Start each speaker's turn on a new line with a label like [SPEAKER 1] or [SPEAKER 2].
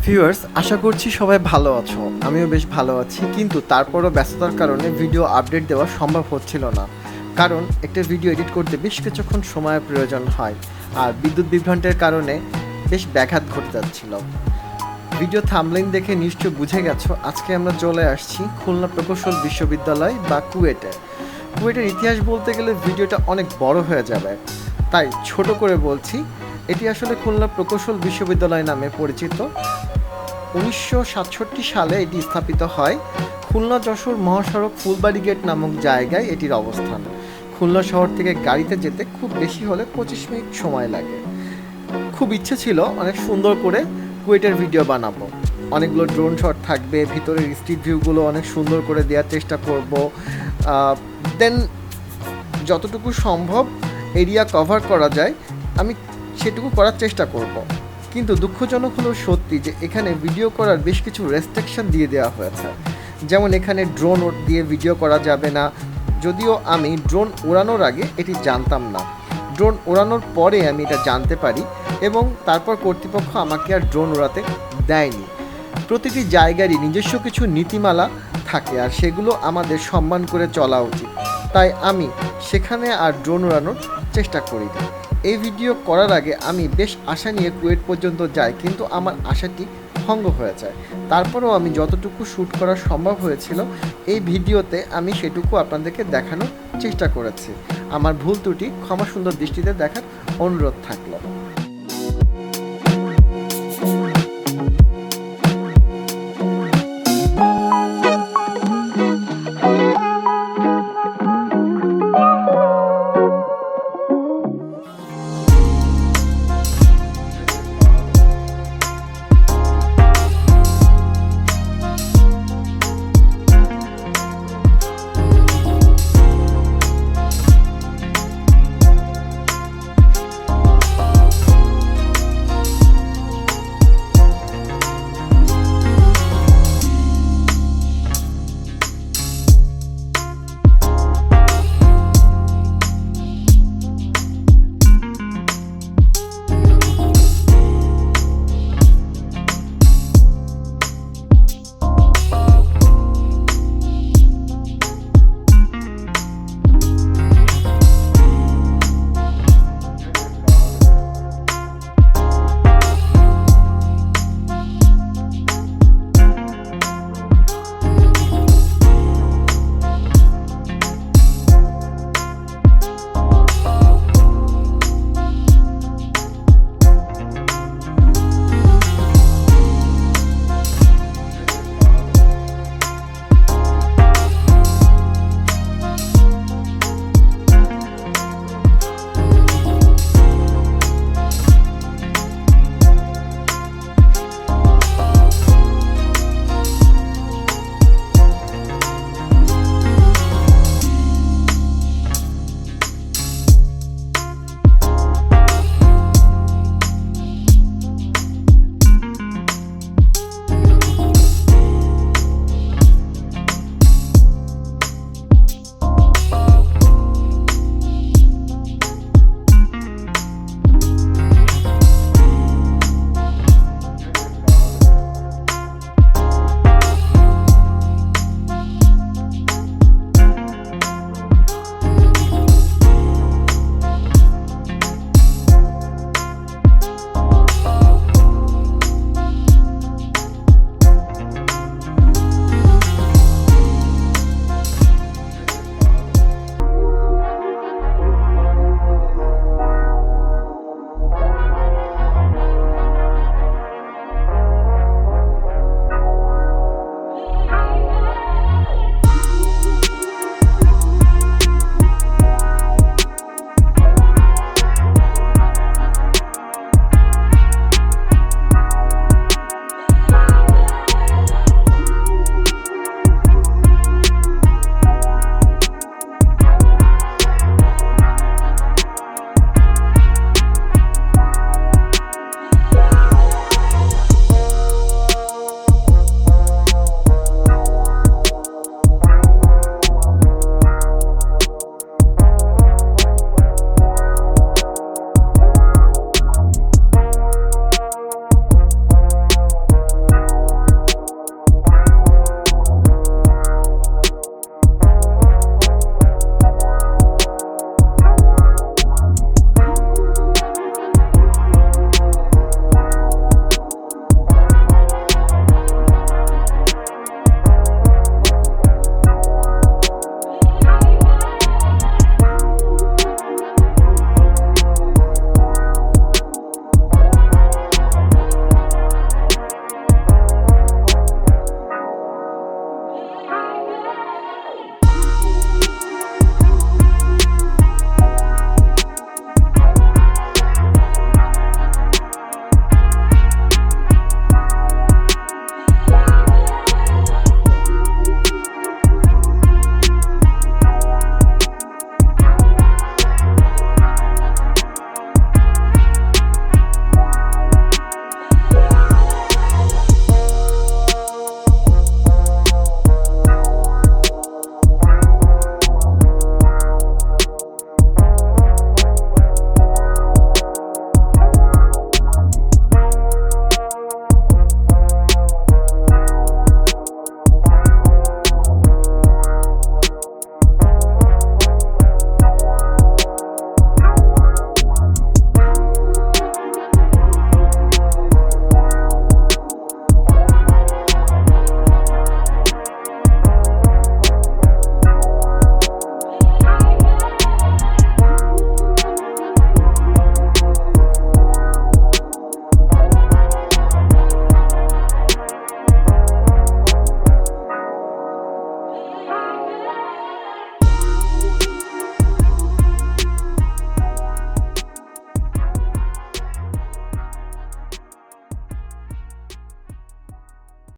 [SPEAKER 1] Viewers, আশা করছি সবাই ভালো আছো। আমিও বেশ ভালো আছি, কিন্তু তারপরও ব্যস্ততার কারণে ভিডিও আপডেট দেওয়া সম্ভব হচ্ছিল না। কারণ একটা ভিডিও এডিট করতে বেশ কিছুক্ষণ সময়ের প্রয়োজন হয়, আর বিদ্যুৎ বিভ্রান্তের কারণে বেশ ব্যাঘাত ঘটে যাচ্ছিল। ভিডিও থাম্বনেইল দেখে নিশ্চয় বুঝে গেছো, আজকে আমরা চলে আসছি খুলনা প্রকৌশল বিশ্ববিদ্যালয় বা কুয়েটে। কুয়েটের ইতিহাস বলতে গেলে ভিডিওটা অনেক বড় হয়ে যাবে, তাই ছোট করে বলছি। এটি আসলে খুলনা প্রকৌশল বিশ্ববিদ্যালয় নামে পরিচিত। 1967 সালে এটি স্থাপিত হয়। খুলনা যশোর মহাসড়ক ফুলবাড়ি গেট নামক জায়গায় এটির অবস্থান। খুলনা শহর থেকে গাড়িতে যেতে খুব বেশি হলে 25 মিনিট সময় লাগে। খুব ইচ্ছে ছিল অনেক সুন্দর করে কুয়েটের ভিডিও বানাবো, অনেকগুলো ড্রোন শট থাকবে, ভিতরের স্ট্রিট ভিউগুলো অনেক সুন্দর করে দেওয়ার চেষ্টা করব। দেন যতটুকু সম্ভব এরিয়া কভার করা যায় আমি সেটুকু করার চেষ্টা করব। কিন্তু দুঃখজনক হলো সত্যি যে এখানে ভিডিও করার বেশ কিছু রেস্ট্রিকশন দিয়ে দেওয়া হয়েছে। যেমন এখানে ড্রোন দিয়ে ভিডিও করা যাবে না, যদিও আমি ড্রোন ওড়ানোর আগে এটি জানতাম না। ড্রোন ওড়ানোর পরে আমি এটা জানতে পারি এবং তারপর কর্তৃপক্ষ আমাকে আর ড্রোন ওড়াতে দেয়নি। প্রতিটি জায়গারই নিজস্ব কিছু নীতিমালা থাকে, আর সেগুলো আমাদের সম্মান করে চলা উচিত। তাই আমি সেখানে আর ড্রোন ওড়ানোর চেষ্টা করিনি। এই ভিডিও করার আগে আমি বেশ আশা নিয়ে কুয়েট পর্যন্ত যাই, কিন্তু আমার আশাটি ভঙ্গ হয়ে যায়। তারপরেও আমি যতটুকু শ্যুট করা সম্ভব হয়েছিল এই ভিডিওতে আমি সেটুকু আপনাদেরকে দেখানোর চেষ্টা করেছি। আমার ভুল ত্রুটি ক্ষমা সুন্দর দৃষ্টিতে দেখার অনুরোধ থাকলো।